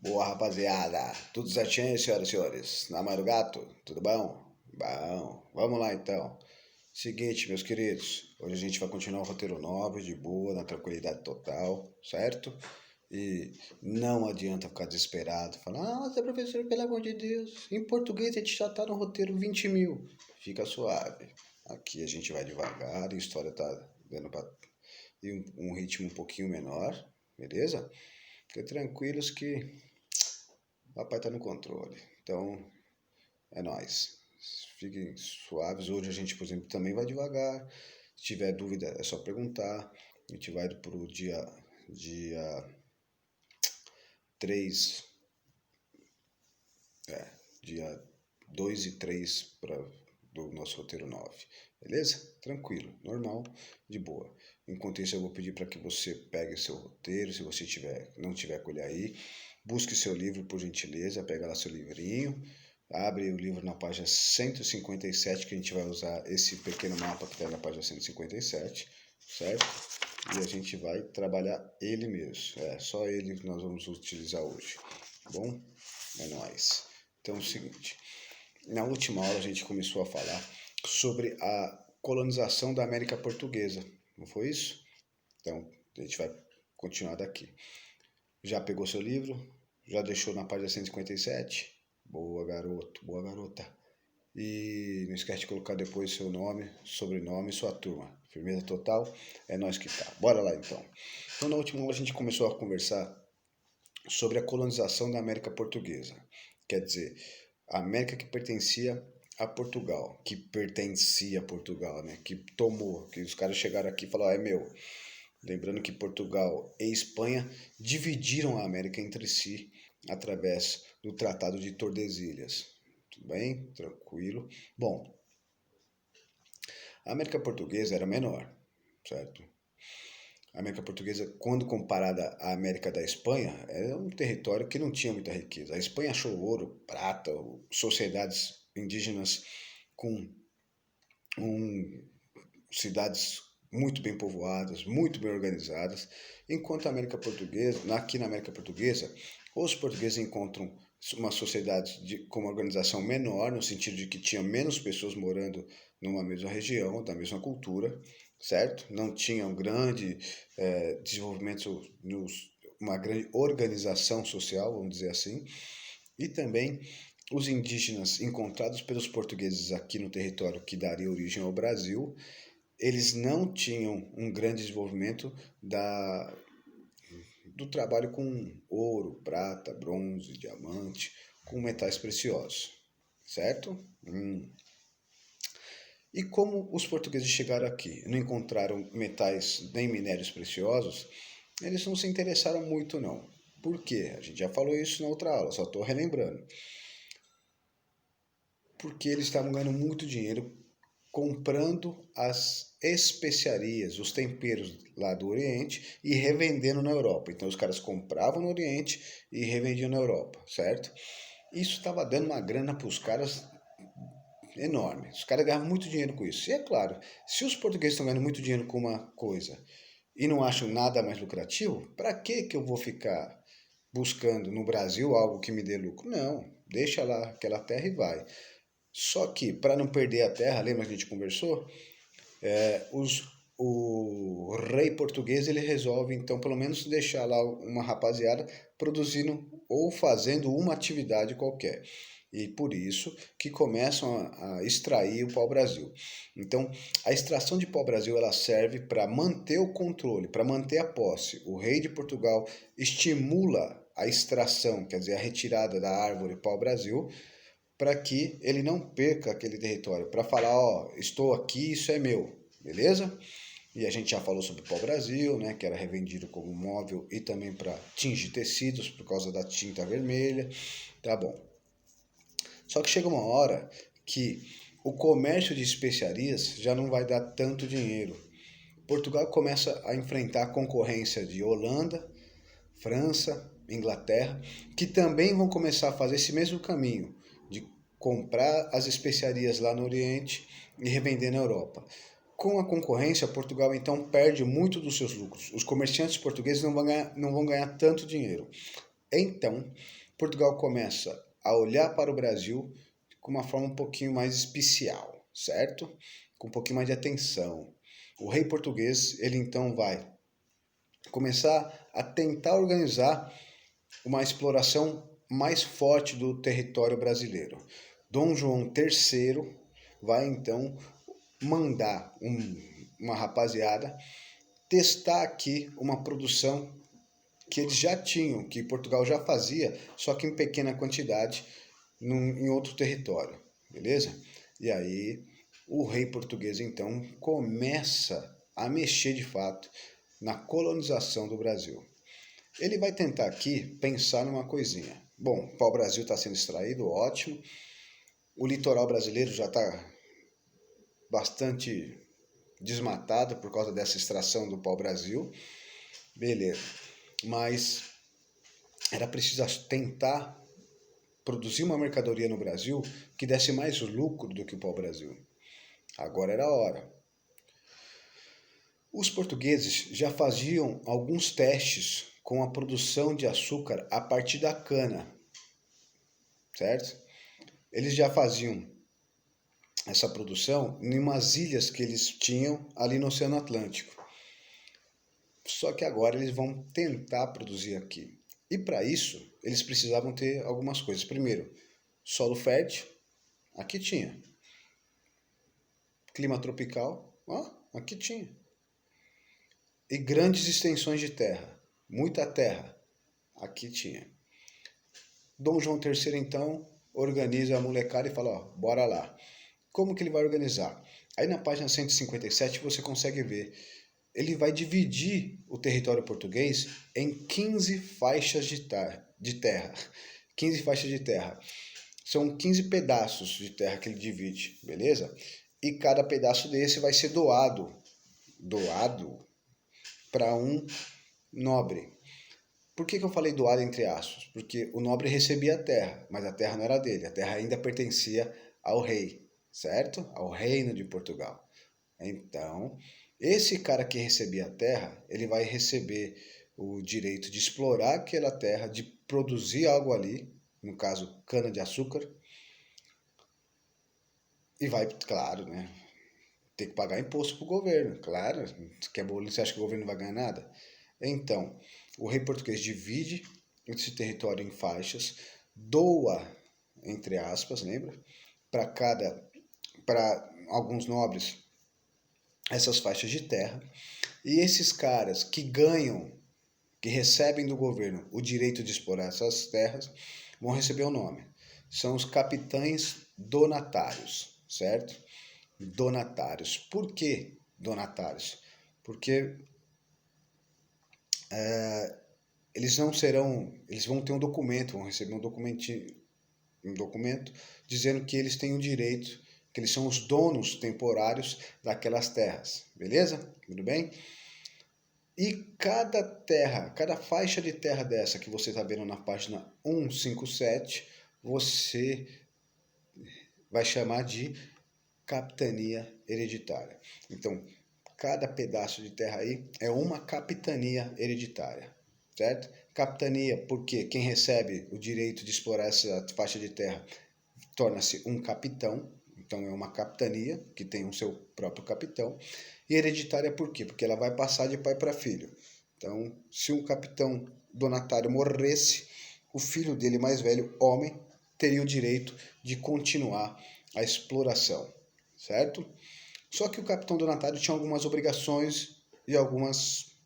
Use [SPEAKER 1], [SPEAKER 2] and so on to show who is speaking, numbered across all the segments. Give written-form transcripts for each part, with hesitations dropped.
[SPEAKER 1] Boa, rapaziada. Tudo certinho aí, senhoras e senhores? Na mãe do gato? Tudo bom? Bom, vamos lá então. Seguinte, meus queridos, hoje a gente vai continuar o roteiro 9 de boa, na tranquilidade total, certo? E não adianta ficar desesperado, falar, nossa, professor, pelo amor de Deus, em português a gente já tá no roteiro 20 mil. Fica suave. Aqui a gente vai devagar, a história tá dando pra ir um ritmo um pouquinho menor, beleza? Fiquem tranquilos que o papai tá no controle. Então, é nóis. Fiquem suaves. Hoje a gente, por exemplo, também vai devagar. Se tiver dúvida, é só perguntar. A gente vai pro dia 3, dia 2 e 3 do nosso roteiro 9. Beleza? Tranquilo, normal, de boa. Enquanto isso, eu vou pedir para que você pegue seu roteiro, se você não tiver com ele aí. Busque seu livro, por gentileza, pega lá seu livrinho, abre o livro na página 157, que a gente vai usar esse pequeno mapa que está na página 157, certo? E a gente vai trabalhar ele mesmo. Só ele que nós vamos utilizar hoje. Tá bom? É nóis. Então é o seguinte, na última aula a gente começou a falar sobre a colonização da América Portuguesa, não foi isso? Então a gente vai continuar daqui. Já pegou seu livro? Já deixou na página 157? Boa, garoto, boa garota. E não esquece de colocar depois seu nome, sobrenome e sua turma. Firmeza total? É nós que tá. Bora lá então. Então na última aula a gente começou a conversar sobre a colonização da América Portuguesa. Quer dizer, a América que pertencia a Portugal, né? Que tomou, que os caras chegaram aqui e falaram, é meu. Lembrando que Portugal e Espanha dividiram a América entre si através do Tratado de Tordesilhas. Tudo bem? Tranquilo. Bom, a América Portuguesa era menor, certo? A América Portuguesa, quando comparada à América da Espanha, era um território que não tinha muita riqueza. A Espanha achou ouro, prata, sociedades indígenas com cidades muito bem povoadas, muito bem organizadas, enquanto aqui na América Portuguesa, os portugueses encontram uma sociedade com uma organização menor, no sentido de que tinha menos pessoas morando numa mesma região, da mesma cultura, certo? Não tinha um grande desenvolvimento, uma grande organização social, vamos dizer assim, e também os indígenas encontrados pelos portugueses aqui no território que daria origem ao Brasil, eles não tinham um grande desenvolvimento do trabalho com ouro, prata, bronze, diamante, com metais preciosos, certo? E como os portugueses chegaram aqui, não encontraram metais nem minérios preciosos, eles não se interessaram muito não. Por quê? A gente já falou isso na outra aula, só estou relembrando. Porque eles estavam ganhando muito dinheiro comprando as especiarias, os temperos lá do Oriente e revendendo na Europa. Então os caras compravam no Oriente e revendiam na Europa, certo? Isso estava dando uma grana para os caras enorme. Os caras ganhavam muito dinheiro com isso. E é claro, se os portugueses estão ganhando muito dinheiro com uma coisa e não acham nada mais lucrativo, para que eu vou ficar buscando no Brasil algo que me dê lucro? Não, deixa lá aquela terra e vai. Só que, para não perder a terra, lembra que a gente conversou? O rei português ele resolve, então, pelo menos deixar lá uma rapaziada produzindo ou fazendo uma atividade qualquer. E por isso que começam a extrair o pau-brasil. Então, a extração de pau-brasil ela serve para manter o controle, para manter a posse. O rei de Portugal estimula a extração, quer dizer, a retirada da árvore pau-brasil, para que ele não perca aquele território, para falar, ó, estou aqui, isso é meu, beleza? E a gente já falou sobre o pau-brasil, né, que era revendido como móvel e também para tingir tecidos por causa da tinta vermelha, tá bom. Só que chega uma hora que o comércio de especiarias já não vai dar tanto dinheiro. Portugal começa a enfrentar a concorrência de Holanda, França, Inglaterra, que também vão começar a fazer esse mesmo caminho, de comprar as especiarias lá no Oriente e revender na Europa. Com a concorrência, Portugal então perde muito dos seus lucros. Os comerciantes portugueses não vão ganhar tanto dinheiro. Então, Portugal começa a olhar para o Brasil com uma forma um pouquinho mais especial, certo? Com um pouquinho mais de atenção. O rei português, ele então vai começar a tentar organizar uma exploração mais forte do território brasileiro. Dom João III vai então mandar uma rapaziada testar aqui uma produção que eles já tinham, que Portugal já fazia, só que em pequena quantidade em outro território, beleza? E aí o rei português então começa a mexer de fato na colonização do Brasil. Ele vai tentar aqui pensar numa coisinha. Bom, o pau-brasil está sendo extraído, ótimo. O litoral brasileiro já está bastante desmatado por causa dessa extração do pau-brasil. Beleza. Mas era preciso tentar produzir uma mercadoria no Brasil que desse mais lucro do que o pau-brasil. Agora era a hora. Os portugueses já faziam alguns testes com a produção de açúcar a partir da cana, certo? Eles já faziam essa produção em umas ilhas que eles tinham ali no Oceano Atlântico. Só que agora eles vão tentar produzir aqui. E para isso, eles precisavam ter algumas coisas. Primeiro, solo fértil, aqui tinha. Clima tropical, aqui tinha. E grandes extensões de terra, muita terra, aqui tinha. Dom João III, então, organiza a molecada e fala, bora lá. Como que ele vai organizar? Aí na página 157 você consegue ver. Ele vai dividir o território português em 15 faixas de terra. 15 faixas de terra. São 15 pedaços de terra que ele divide, beleza? E cada pedaço desse vai ser doado para um nobre. Por que eu falei doado entre aspas? Porque o nobre recebia a terra, mas a terra não era dele, a terra ainda pertencia ao rei, certo? Ao reino de Portugal. Então, esse cara que recebia a terra, ele vai receber o direito de explorar aquela terra, de produzir algo ali, no caso, cana-de-açúcar, e vai, claro, né, ter que pagar imposto para o governo, claro, você acha que o governo não vai ganhar nada? Então, o rei português divide esse território em faixas, doa, entre aspas, lembra? Para alguns nobres, essas faixas de terra, e esses caras que ganham, que recebem do governo o direito de explorar essas terras, vão receber o nome. São os capitães donatários, certo? Donatários. Por que donatários? Porque eles vão ter um documento, vão receber um documento dizendo que eles têm o direito, que eles são os donos temporários daquelas terras, beleza? Tudo bem? E cada faixa de terra dessa que você está vendo na página 157, você vai chamar de capitania hereditária. Então, cada pedaço de terra aí é uma capitania hereditária, certo? Capitania, porque quem recebe o direito de explorar essa faixa de terra torna-se um capitão, então é uma capitania que tem o seu próprio capitão. E hereditária por quê? Porque ela vai passar de pai para filho. Então, se um capitão donatário morresse, o filho dele mais velho, homem, teria o direito de continuar a exploração, certo? Só que o capitão donatário tinha algumas obrigações e algumas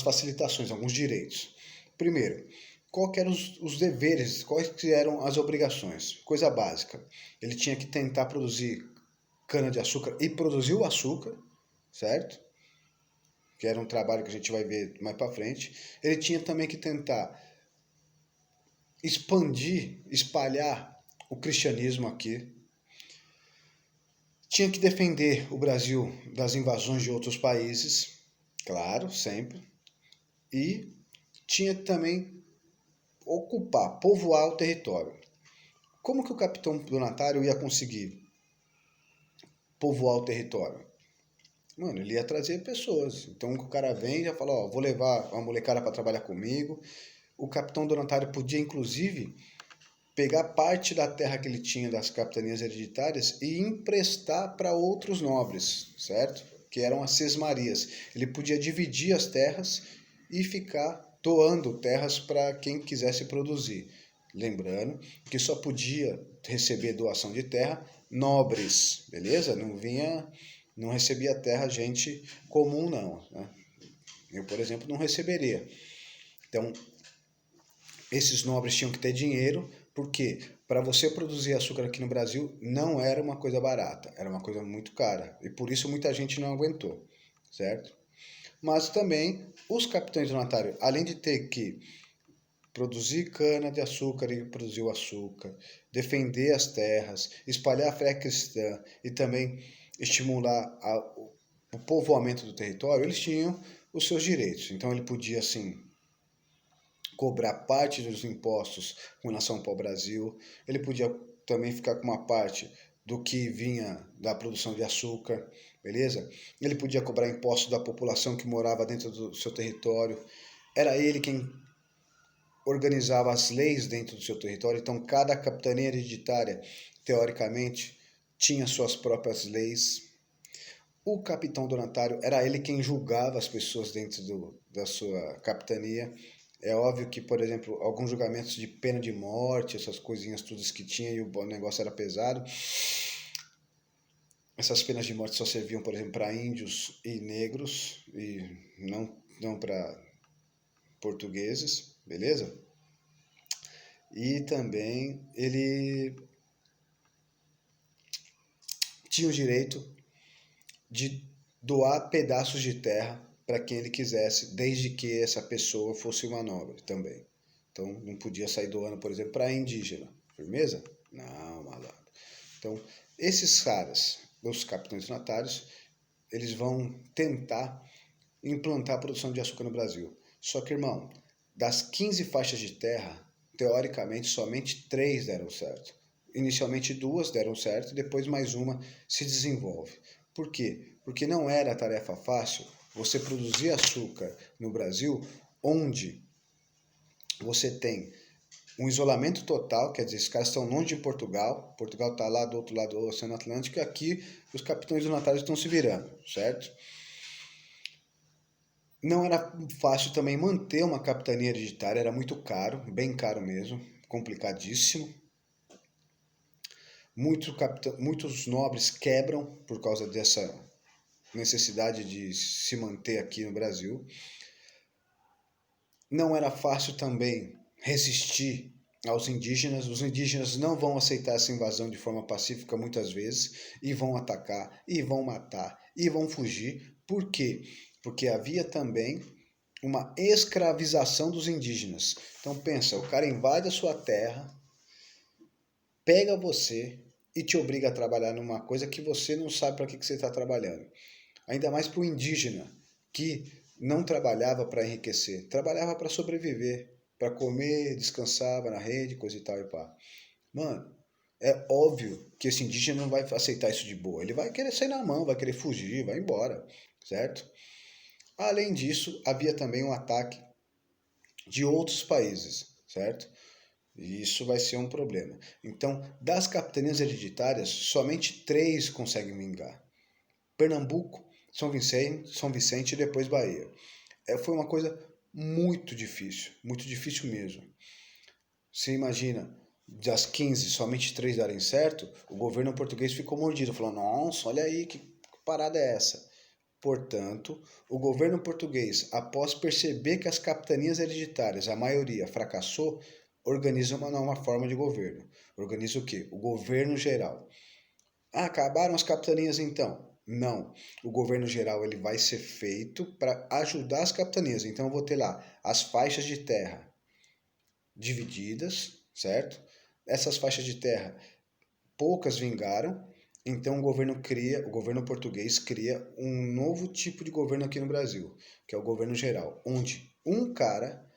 [SPEAKER 1] facilitações, alguns direitos. Primeiro, quais eram os deveres, quais eram as obrigações? Coisa básica. Ele tinha que tentar produzir cana-de-açúcar e produzir o açúcar, certo? Que era um trabalho que a gente vai ver mais para frente. Ele tinha também que tentar espalhar o cristianismo aqui. Tinha que defender o Brasil das invasões de outros países, claro, sempre. E tinha que também povoar o território. Como que o capitão donatário ia conseguir povoar o território? Mano, ele ia trazer pessoas. Então o cara vem e já fala, vou levar uma molecada para trabalhar comigo, o capitão donatário podia, inclusive, pegar parte da terra que ele tinha das capitanias hereditárias e emprestar para outros nobres, certo? Que eram as sesmarias. Ele podia dividir as terras e ficar doando terras para quem quisesse produzir. Lembrando que só podia receber doação de terra nobres, beleza? Não recebia terra gente comum não, né? Eu, por exemplo, não receberia. Então, esses nobres tinham que ter dinheiro, porque para você produzir açúcar aqui no Brasil não era uma coisa barata, era uma coisa muito cara. E por isso muita gente não aguentou, certo? Mas também os capitães donatários, além de ter que produzir cana de açúcar e produzir o açúcar, defender as terras, espalhar a fé cristã e também estimular o povoamento do território, eles tinham os seus direitos. Então ele podia, assim, cobrar parte dos impostos com relação ao Brasil, ele podia também ficar com uma parte do que vinha da produção de açúcar, beleza? Ele podia cobrar impostos da população que morava dentro do seu território, era ele quem organizava as leis dentro do seu território, então cada capitania hereditária, teoricamente, tinha suas próprias leis. O capitão donatário era ele quem julgava as pessoas dentro da sua capitania. É óbvio que, por exemplo, alguns julgamentos de pena de morte, essas coisinhas todas que tinha e o negócio era pesado, essas penas de morte só serviam, por exemplo, para índios e negros e não para portugueses, beleza? E também ele tinha o direito de doar pedaços de terra para quem ele quisesse, desde que essa pessoa fosse uma nobre também. Então não podia sair doando, por exemplo, para indígena. Firmeza? Não, malandro. Então, esses caras, os capitães donatários, eles vão tentar implantar a produção de açúcar no Brasil. Só que, irmão, das 15 faixas de terra, teoricamente somente 3 deram certo. Inicialmente 2 deram certo, depois mais uma se desenvolve. Por quê? Porque não era tarefa fácil você produzir açúcar no Brasil, onde você tem um isolamento total, quer dizer, esses caras estão longe de Portugal, Portugal está lá do outro lado do Oceano Atlântico, e aqui os capitães donatários estão se virando, certo? Não era fácil também manter uma capitania hereditária, era muito caro, bem caro mesmo, complicadíssimo. Muitos nobres quebram por causa dessa necessidade de se manter aqui no Brasil. Não era fácil também resistir aos indígenas. Os indígenas não vão aceitar essa invasão de forma pacífica muitas vezes e vão atacar, e vão matar, e vão fugir. Por quê? Porque havia também uma escravização dos indígenas. Então pensa, o cara invade a sua terra, pega você e te obriga a trabalhar numa coisa que você não sabe para que você está trabalhando. Ainda mais para o indígena, que não trabalhava para enriquecer, trabalhava para sobreviver, para comer, descansava na rede, coisa e tal e pá. Mano, é óbvio que esse indígena não vai aceitar isso de boa. Ele vai querer sair na mão, vai querer fugir, vai embora, certo? Além disso, havia também um ataque de outros países, certo? E isso vai ser um problema. Então, das capitanias hereditárias, somente 3 conseguem vingar. Pernambuco, São Vicente e depois Bahia. Foi uma coisa muito difícil mesmo. Você imagina, das 15, somente 3 darem certo, o governo português ficou mordido, falou, nossa, olha aí, que parada é essa? Portanto, o governo português, após perceber que as capitanias hereditárias, a maioria, fracassou, organiza uma nova forma de governo. Organiza o quê? O governo geral. Ah, acabaram as capitanias então? Não. O governo geral ele vai ser feito para ajudar as capitanias. Então eu vou ter lá as faixas de terra divididas, certo? Essas faixas de terra, poucas vingaram, então o governo português cria um novo tipo de governo aqui no Brasil, que é o governo geral, onde um cara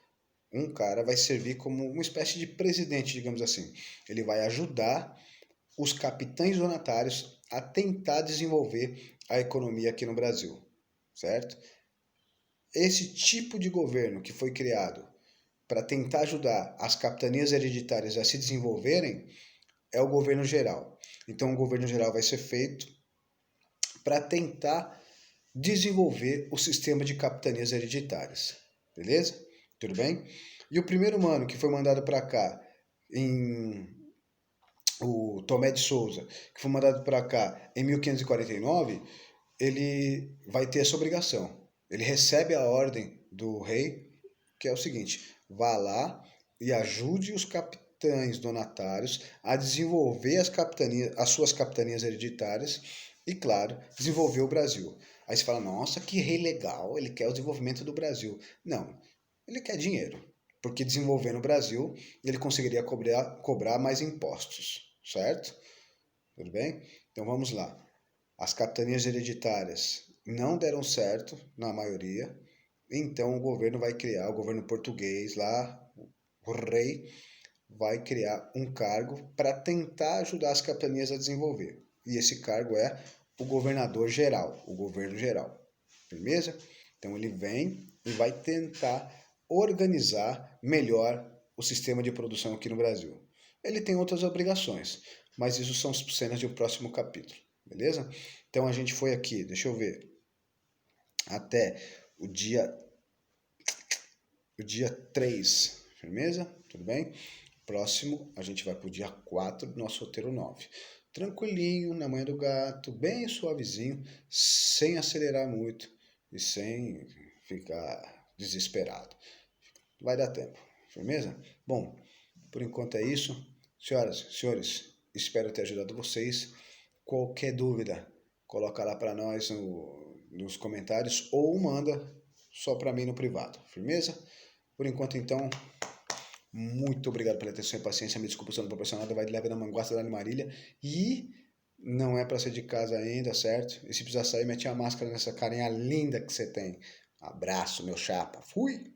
[SPEAKER 1] vai servir como uma espécie de presidente, digamos assim. Ele vai ajudar os capitães donatários a tentar desenvolver a economia aqui no Brasil, certo? Esse tipo de governo que foi criado para tentar ajudar as capitanias hereditárias a se desenvolverem é o governo geral. Então, o governo geral vai ser feito para tentar desenvolver o sistema de capitanias hereditárias. Beleza? Tudo bem? E o primeiro mano que foi mandado para cá, o Tomé de Souza, que foi mandado para cá em 1549, ele vai ter essa obrigação. Ele recebe a ordem do rei, que é o seguinte: vá lá e ajude os capitães donatários a desenvolver as suas capitanias hereditárias e, claro, desenvolver o Brasil. Aí você fala, nossa, que rei legal, ele quer o desenvolvimento do Brasil. Não, ele quer dinheiro, porque desenvolvendo o Brasil, ele conseguiria cobrar mais impostos, certo? Tudo bem? Então vamos lá. As capitanias hereditárias não deram certo, na maioria, então o governo vai criar, o governo português lá, o rei, vai criar um cargo para tentar ajudar as capitanias a desenvolver. E esse cargo é o governador geral, o governo geral. Firmeza? Então ele vem e vai tentar organizar melhor o sistema de produção aqui no Brasil. Ele tem outras obrigações, mas isso são cenas de um próximo capítulo, beleza? Então a gente foi aqui, deixa eu ver, até o dia 3, firmeza? Tudo bem? Próximo, a gente vai pro dia 4 do nosso roteiro 9. Tranquilinho, na manhã do gato, bem suavezinho, sem acelerar muito e sem ficar desesperado. Vai dar tempo, firmeza? Bom, por enquanto é isso. Senhoras e senhores, espero ter ajudado vocês. Qualquer dúvida, coloca lá para nós nos comentários ou manda só para mim no privado, firmeza? Por enquanto, então, muito obrigado pela atenção e paciência. Me desculpa se eu não proporcionado. Vai de leve na manguaça da Marília. E não é para sair de casa ainda, certo? E se precisar sair, mete a máscara nessa carinha linda que você tem. Abraço, meu chapa. Fui!